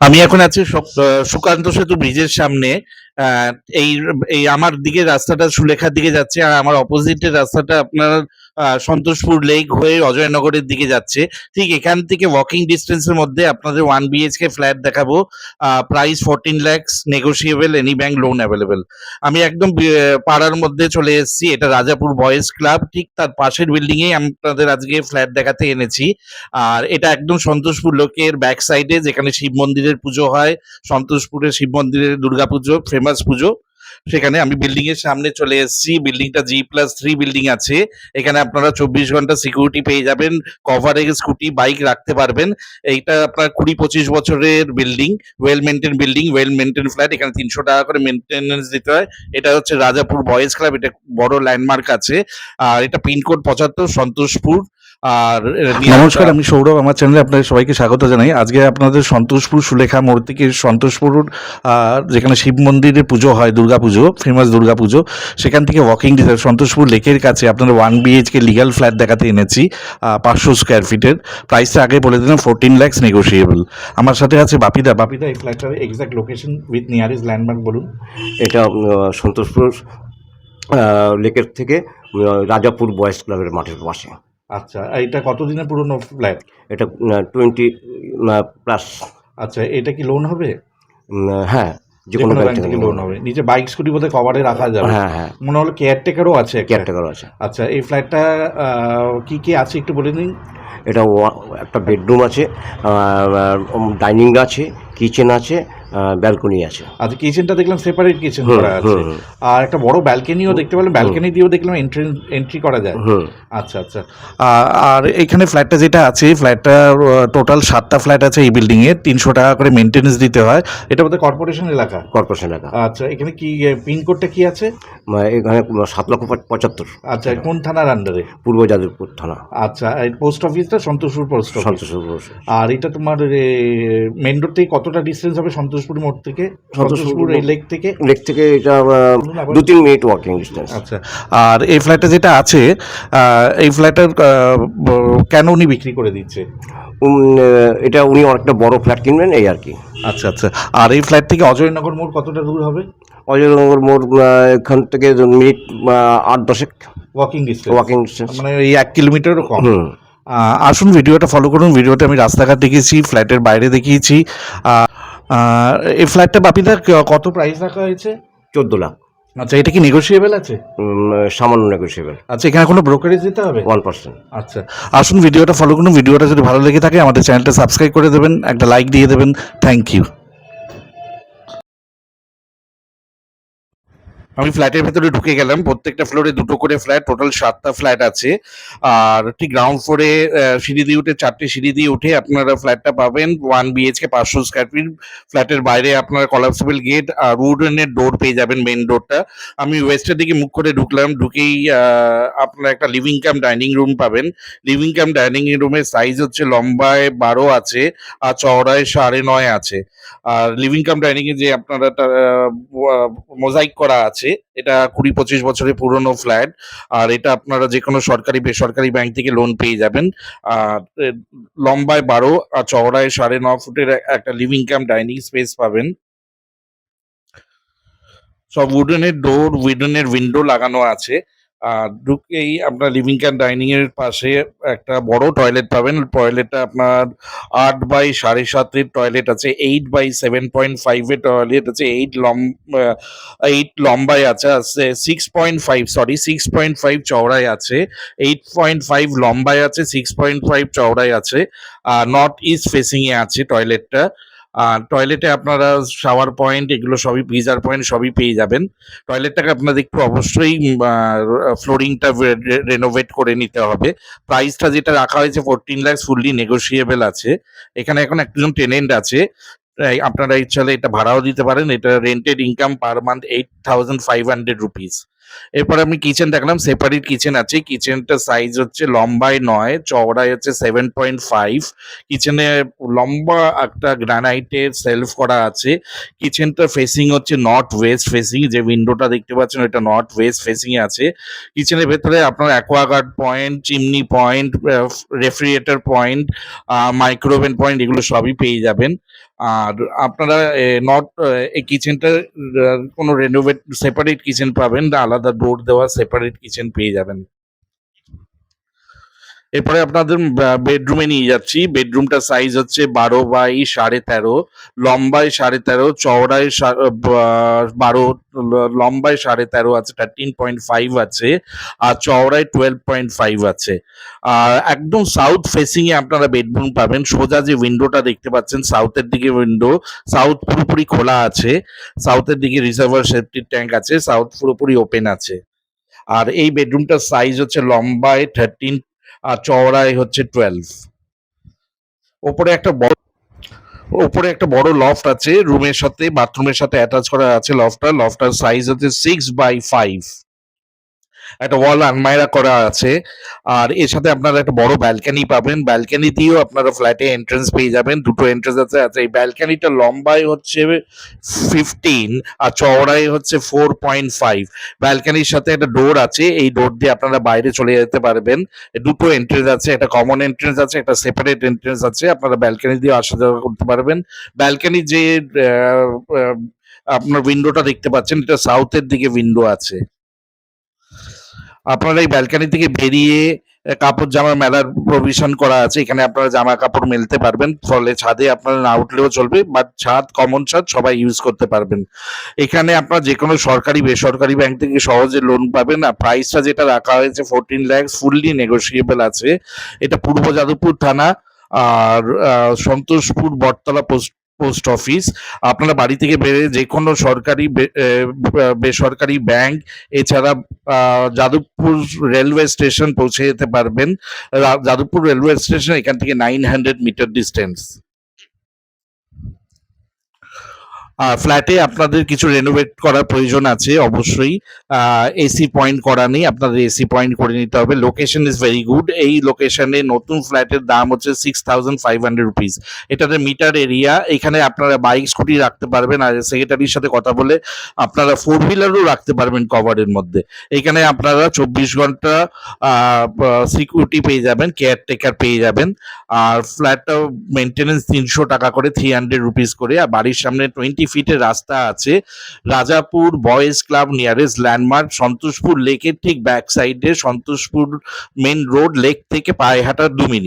আমি এখন আছি সুকান্ত সেতু ব্রিজের সামনে। আহ, এই এই আমার দিকে রাস্তাটা সুলেখার দিকে যাচ্ছে, আর আমার অপোজিটের রাস্তাটা আপনার সন্তোষপুর লেক হয়ে অজয়নগরের দিকে যাচ্ছে। ঠিক এখান থেকে ওয়াকিং ডিস্টেন্সের মধ্যে আপনাদের 1 BHK ফ্ল্যাট দেখাবো। Price 14 lakhs, negotiable, any bank loan available. আমি একদম পাড়ার মধ্যে চলে এসেছি। এটা রাজাপুর বয়েজ ক্লাব, ঠিক তার পাশের বিল্ডিং এ আপনাদের আজকে ফ্ল্যাট দেখাতে এনেছি। আর এটা একদম সন্তোষপুর লোকের ব্যাক সাইডে, যেখানে শিব মন্দিরের পুজো হয়। সন্তোষপুরের শিব মন্দিরের দুর্গাপুজো ফেমাস পুজো। সেখানে আমি বিল্ডিং এর সামনে চলে এসেছি। বিল্ডিংটা G+3 বিল্ডিং আছে। এখানে আপনারা 24 ঘন্টা সিকিউরিটি পেয়ে যাবেন। কভারে স্কুটি বাইক রাখতে পারবেন। এইটা আপনার 20-25 বছরের building. Well maintain building, well maintain flat. এখানে 300 টাকা করে মেনটেনেন্স দিতে হয়। এটা হচ্ছে রাজাপুর বয়েজ ক্লাব। এটা বড় ল্যান্ডমার্ক আছে। আর এটা পিনকোড 75, সন্তোষপুর। আর নমস্কার, আমি সৌরভ। আমার চ্যানেলে আপনাদের সবাইকে স্বাগত জানাই। আজকে আপনাদের সন্তোষপুর সুলেখা মোড় থেকে সন্তোষপুর, যেখানে শিব মন্দিরে পুজো হয়, দুর্গাপুজো, ফেমাস দুর্গাপুজো, সেখান থেকে ওয়াকিং ডিস্টেন্স সন্তোষপুর লেকের কাছে আপনাদের 1 BHK লিগাল ফ্ল্যাট দেখাতে এনেছি। 500 স্কোয়ার ফিটের। প্রাইসটা আগে বলে দিলাম, 14 lakhs, নেগোসিয়েবল। আমার সাথে আছে বাপিদা। বাপিদা, এই ফ্ল্যাটটার exact location with nearest landmark বলুন। এটা সন্তোষপুর লেকের থেকে রাজাপুর বয়েজ ক্লাবের মাঠের পাশে। আচ্ছা, এটা কতদিনের পুরনো ফ্ল্যাট? এটা 20+। আচ্ছা, এটা কি লোন হবে? হ্যাঁ, যে কোনো ব্যাংক থেকে লোন হবে। নিচে বাইক স্কুটি বোধহয় কভারে রাখা যাবে। হ্যাঁ হ্যাঁ, মনে হলো কেয়ারটেকারও আছে একটা। কেয়ারটেকারও আছে। আচ্ছা, এই ফ্ল্যাটটা কি কি আছে একটু বলে দিন। এটা একটা বেডরুম আছে, ডাইনিং আছে, কিচেন আছে, ব্যালকনি আছে। আচ্ছা, কিচেনটা দেখলাম সেপারেট কিচেন করা আছে। আর একটা বড় ব্যালকনিও দেখতে পেলাম। ব্যালকনি দিয়েও দেখলাম এন্ট্রি করা যায়। আচ্ছা আচ্ছা। আর এখানে ফ্ল্যাটটা যেটা আছে, ফ্ল্যাটটা টোটাল 7টা ফ্ল্যাট আছে এই বিল্ডিং এ। 300 টাকা করে মেনটেনেন্স দিতে হয়। এটা বোধহয় কর্পোরেশন এলাকা। কর্পোরেশন এলাকা। আচ্ছা, এখানে কি পিনকোডটা কি আছে? এখানে 7,75,000। আচ্ছা, কোন থানার আন্ডারে? পূর্ব যাদবপুর থানা। আচ্ছা, এই পোস্ট অফিসটা সন্তোষপুর পোস্ট অফিস। সন্তোষপুর। আর এটা তোমার মেন রোড থেকে কতটা ডিস্টেন্স হবে সন্তোষপুর মোড় থেকে? সন্তোষপুর এই লেক থেকে এটা 2-3 মিনিট ওয়াকিং ডিস্টেন্স। আচ্ছা। আর এই ফ্ল্যাটটা যেটা আছে, এই ফ্ল্যাটের কেন উনি বিক্রি করে দিচ্ছে? এটা উনি অনেকটা বড় ফ্ল্যাট কিনবেন, এই আর কি। আচ্ছা আচ্ছা। আর এই ফ্ল্যাট থেকে অজয়নগর মোড় কতটা দূর হবে? অজয়নগর মোড় এখান থেকে মিনিট 8-10 ওয়াকিং ডিস্টেন্স, মানে এই 1 কিলোমিটারও কম। আসুন, ভিডিওটা ফলো করুন। ভিডিওতে আমি রাস্তাঘাট দেখিয়েছি, ফ্ল্যাটের বাইরে দেখিয়েছি। এই ফ্ল্যাটটা বাপিদা কত প্রাইস রাখা হয়েছে? 14 লাখ। আচ্ছা, এটা কি নেগোসিয়েবল আছে? সামান্য নেগোসিয়েবল। আচ্ছা, এখানে কোনো ব্রোকারেজ দিতে হবে? 1%। আচ্ছা, আসুন ভিডিওটা ফলো করুন। ভিডিওটা যদি ভালো লেগে থাকে আমাদের চ্যানেলটা সাবস্ক্রাইব করে দেবেন, একটা লাইক দিয়ে দেবেন। Thank you. আমি ফ্ল্যাটের ভেতরে ঢুকে গেলাম। প্রত্যেকটা ফ্লোরে 2টো করে ফ্ল্যাট, টোটাল 7টা ফ্ল্যাট আছে। আর ঠিক গ্রাউন্ড ফ্লোরে সিঁড়ি দিয়ে উঠে, 4টে সিঁড়ি দিয়ে উঠে আপনারা ফ্ল্যাটটা পাবেন। 1 BHK 500 স্কোয়ার ফিট। ফ্ল্যাটের বাইরে আপনারা কলাপসেবল গেট আর উডেনের ডোর পেয়ে যাবেন, মেন ডোরটা। আমি ওয়েস্টের দিকে মুখ করে ঢুকলাম। ঢুকেই আপনারা একটা লিভিং কাম ডাইনিং রুম পাবেন। লিভিং কাম ডাইনিং রুমের সাইজ হচ্ছে লম্বায় 12 আছে, আর চওড়ায় 9.5 আছে। আর লিভিং কাম ডাইনিং এ যে আপনারা মোজাইক করা আছে, এটা 20-25 বছরের পুরনো ফ্ল্যাট। আর এটা আপনারা যে কোনো সরকারি বেসরকারি ব্যাংক থেকে লোন পেয়ে যাবেন। আর লম্বায় 12 আর চওড়ায় 9.5 ফুটের একটা লিভিং কাম ডাইনিং স্পেস পাবেন। সব উডেনের ডোর, উডেনের উইন্ডো লাগানো আছে। আর ঢুকেই আপনার লিভিং কাম ডাইনিং এর পাশে একটা বড় টয়লেট পাবেন। টয়লেটটা আপনার 8x7.5 এর টয়লেট আছে, 8x7.5 এর টয়লেট আছে, 8 লম্বায় আছে, 6.5 চওড়ায় আছে, 8.5 লম্বায় আছে, 6.5 চওড়ায় আছে। আর নর্থ ইস্ট ফেসিং এ আছে টয়লেটটা। আর টয়লেটে আপনারা শাওয়ার পয়েন্ট, এগুলো সবই, গিজার পয়েন্ট সবই পেয়ে যাবেন। টয়লেটটাকে আপনাদের একটু অবশ্যই ফ্লোরিংটা রেনোভেট করে নিতে হবে। প্রাইসটা যেটা রাখা হয়েছে 14 লাখ, ফুললি নেগোসিয়েবল আছে। এখানে এখন একজন টেনেন্ট আছে। আপনারা ইচ্ছালে এটা ভাড়াও দিতে পারেন। এটা rented income per month 8,500 rupees. এরপরে আমি কিচেন দেখলাম, সেপারেট কিচেন আছে। কিচেনটার সাইজ হচ্ছে লম্বায় ৯, চওড়ায় হচ্ছে 7.5। কিচেনে লম্বা একটা গ্রানাইটের সেলফ করা আছে। কিচেনটার ফেসিং হচ্ছে নর্থ ওয়েস্ট ফেসিং, যে উইন্ডোটা দেখতে পাচ্ছেন ওইটা নর্থ ওয়েস্ট ফেসিং এ আছে। কিচেনের ভেতরে আপনার Aquaguard point, chimney point, refrigerator point, micro oven point এগুলো সবই পেয়ে যাবেন। আর আপনারা এই কিচেনটা কোনো রেনোভেট সেপারেট কিচেন পাবেন না, আলাদা ডোর দেওয়া সেপারেট কিচেন পেয়ে যাবেন। এরপরে আপনাদের বেডরুমে নিয়ে যাচ্ছি। বেডরুমটার সাইজ হচ্ছে 12 বাই 13.5, লম্বায় 13.5, চওড়ায় 12, লম্বায় 13.5 আছে, 13.5 আছে, আর চওড়ায় 12.5 আছে। আর একদম সাউথ ফেসিং এ আপনারা বেডরুম পাবেন। সোজা যে উইন্ডোটা দেখতে পাচ্ছেন সাউথের দিকে উইন্ডো, সাউথ পুরোপুরি খোলা আছে। সাউথের দিকে রিজার্ভার সেফটি ট্যাঙ্ক আছে, সাউথ পুরোপুরি ওপেন আছে। আর এই বেডরুমটার সাইজ হচ্ছে লম্বায় 13 আর চওড়ায় হচ্ছে 12। ওপরে একটা বড় ওপরে একটা বড় লফট আছে, রুমের সাথে বাথরুমের সাথে অ্যাটাচ করা আছে লফটার সাইজ হচ্ছে 6/5। একটা ওয়াল আলমাইরা করা আছে। আর এর সাথে আপনারা একটা বড় ব্যালকনি পাবেন। ব্যালকনি দিয়েও আপনারা ফ্ল্যাটে এন্ট্রান্স পেয়ে যাবেন। দুটো এন্ট্রান্স আছে। আচ্ছা, এই ব্যালকনিটা লম্বায় হচ্ছে 15 আর চওড়ায় হচ্ছে 4.5। ব্যালকনির সাথে একটা ডোর আছে, এই ডোর দিয়ে আপনারা বাইরে চলে যেতে পারবেন। দুটো এন্ট্রেন্স আছে, একটা কমন এন্ট্রেন্স আছে, একটা সেপারেট এন্ট্রেন্স আছে। আপনারা ব্যালকনি দিয়ে আসা যাওয়া করতে পারবেন। ব্যালকনি যে আহ, আহ, আপনার উইন্ডোটা দেখতে পাচ্ছেন, এটা সাউথের দিকে উইন্ডো আছে। আপনারা এই ব্যালকনি থেকে বেরিয়ে কাপড় জামা মেলার প্রভিশন করা আছে, এখানে আপনারা জামা কাপড় মেলতে পারবেন। ফলে ছাদে আপনারা না উঠলেও চলবে, বাট ছাদ কমন ছাদ সবাই ইউজ করতে পারবেন। এখানে আপনারা যে কোনো সরকারি বেসরকারি ব্যাংক থেকে সহজে লোন পাবেন। আর প্রাইসটা যেটা রাখা হয়েছে 14 লাখ, ফুললি নেগোসিয়েবল আছে। এটা পূর্ব যাদবপুর থানা আর সন্তোষপুর বটতলা পোস্ট অফিস। আপনারা বাড়ি থেকে বেরিয়ে যে কোনো সরকারি বেসরকারি ব্যাংক, এছাড়া যাদবপুর রেলওয়ে স্টেশন পৌঁছে যেতে পারবেন। যাদবপুর রেলওয়ে স্টেশন এখান থেকে 900 মিটার ডিস্টেন্স। ফ্ল্যাটে আপনাদের কিছু রেনোভেট করার প্রয়োজন আছে অবশ্যই। এসি পয়েন্ট করা নেই, আপনাদের এসি পয়েন্ট করে নিতে হবে। Location is very good. এই লোকেশনে নতুন ফ্ল্যাটের দাম হচ্ছে 6,500 রুপিস। এটাতে মিটার এরিয়া, এখানে আপনারা বাইক স্কুটি রাখতে পারবেন। আর সেক্রেটারির সাথে কথা বলে আপনারা 4 হুইলারও রাখতে পারবেন কভারের মধ্যে। এখানে আপনারা 24 ঘন্টা সিকিউরিটি পেয়ে যাবেন, কেয়ারটেকার পেয়ে যাবেন। আর ফ্ল্যাটটা মেনটেনেন্স 300 টাকা করে, 300 রুপিস করে। আর বাড়ির সামনে 20 ফিটের রাস্তা আছে। Rajapur boys club nearest landmark, Santoshpur লেকের ঠিক ব্যাক সাইডে, সন্তোষপুর মেন রোড লেক থেকে পায়ে হাঁটা 2 মিনিট।